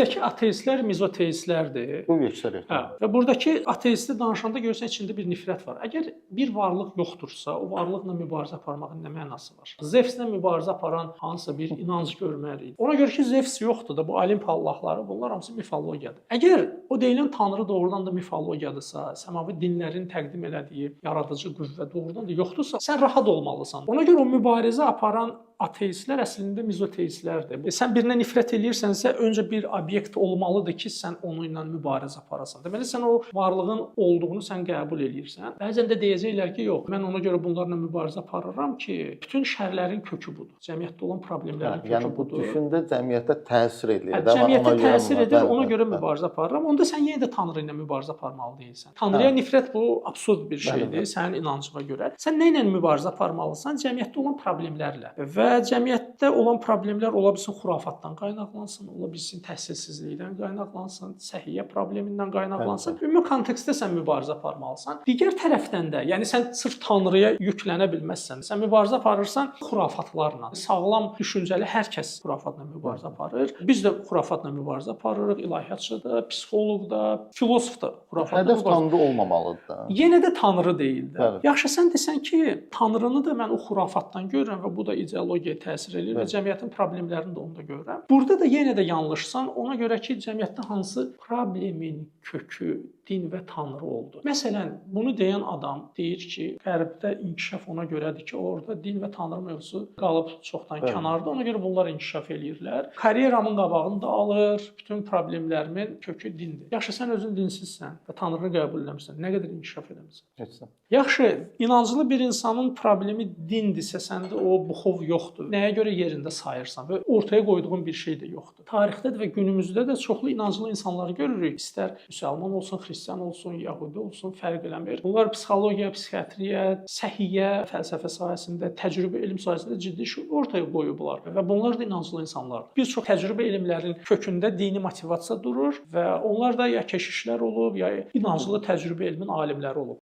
Bizdəki ateistlər mizoteistlərdir. Bu yüksəlir. Hə. Və buradakı ateisti danışanda görürsən içində bir nifrət var. Əgər bir varlıq yoxdursa, o varlıqla mübarizə aparmağın nə mənası var? Zevslə mübarizə aparan hansısa bir inanc görməliyik. Ona görə ki, Zevs yoxdur da, bu Olimp allahları, bunlar hamısı mifologiyadır. Əgər o deyilən tanrı doğrudan da mifologiyadırsa, səmavi dinlərin təqdim elədiyi yaradıcı qüvvə doğrudan da yoxdursa, sən rahat olmalısan. Ona görə o mübarizə aparan ateistlər əslində mizoteistlərdir. Sən birinə nifrət edirsənsə, öncə bir obyekt olmalıdır ki, sən onunla mübarizə aparasan. Deməli, sən o varlığın olduğunu sən qəbul edirsən. Bəzən də deyəcəklər ki, yox, mən ona görə bunlarla mübarizə aparıram ki, bütün şərlərin kökü budur. Cəmiyyətdə olan problemlərin kökü budur. Yəni, düşüncə cəmiyyətə təsir edir. Cəmiyyətə təsir edir, ona görə mübarizə aparıram. Onda sən yenə də Tanrı ilə mübarizə aparmalı deyilsən. Tanrıya nifrət bu absurd bir şeydir, sənin inancına görə. Sən nə ilə mübarizə aparmalısan? Cəmiyyətdə olan problemlərlə. Və cəmiyyətdə olan problemlər ola bilsin xurafatdan qaynaqlansın, ola bilsin təhsilsizlikdən qaynaqlansın, səhiyyə problemindən qaynaqlansın. Ümumi kontekstdə sən mübarizə aparmalısan. Digər tərəfdən də, yəni sən sırf Tanrıya yüklənə bilməzsən. Sən mübarizə aparırsan xurafatlarla. Sağlam düşüncəli hər kəs xurafatla mübarizə aparır. Biz də xurafatla mübarizə aparırıq. İlahiyyatçı da, psixoloq da, filosof da xurafatla. Hədəf Tanrı olmamalıdır da. Yenə də Tanrı deyil də. Yaxşı sən desən ki, Tanrını da mən o xurafatdan görürəm və bu da ideologiyaya təsir edir və cəmiyyətin problemlərini də onda görürəm. Burada da yenə də yanlışsan, ona görə ki, cəmiyyətdə hansı problemin kökü din və Tanrı oldu. Məsələn, bunu deyən adam deyir ki, Qərbdə inkişaf ona görədir ki, orada din və Tanrı mövzusu qalıb çoxdan kənarda, ona görə bunlar inkişaf eləyirlər. Karyeramın qabağını da alır, bütün problemlərimin kökü dindir. Yaxşı, sən özün dinsizsən və Tanrını qəbul etmirsən, nə qədər inkişaf edəmsən? Heç nə. Yaxşı, inanclı bir insanın problemi dindirsə, səndə o buxov yoxdur. Nəyə görə yerində sayırsan və ortaya qoyduğun bir şey də yoxdur. Tarixdə də və günümüzdə də çoxlu inanclı insanları görürük. İstər müsəlman olsun, xristian olsun, yəhudi olsun, fərq eləmir. Bunlar psixologiya, psixiatriya, səhiyyə, fəlsəfə sahəsində, təcrübə elm sahəsində ciddi iş ortaya qoyublar və bunlar da inanclı insanlardır. Bir çox təcrübə elmlərin kökündə dini motivasiya durur və onlar da ya keşişlər olub, ya inanclı təcrübə elmin alimləri olub.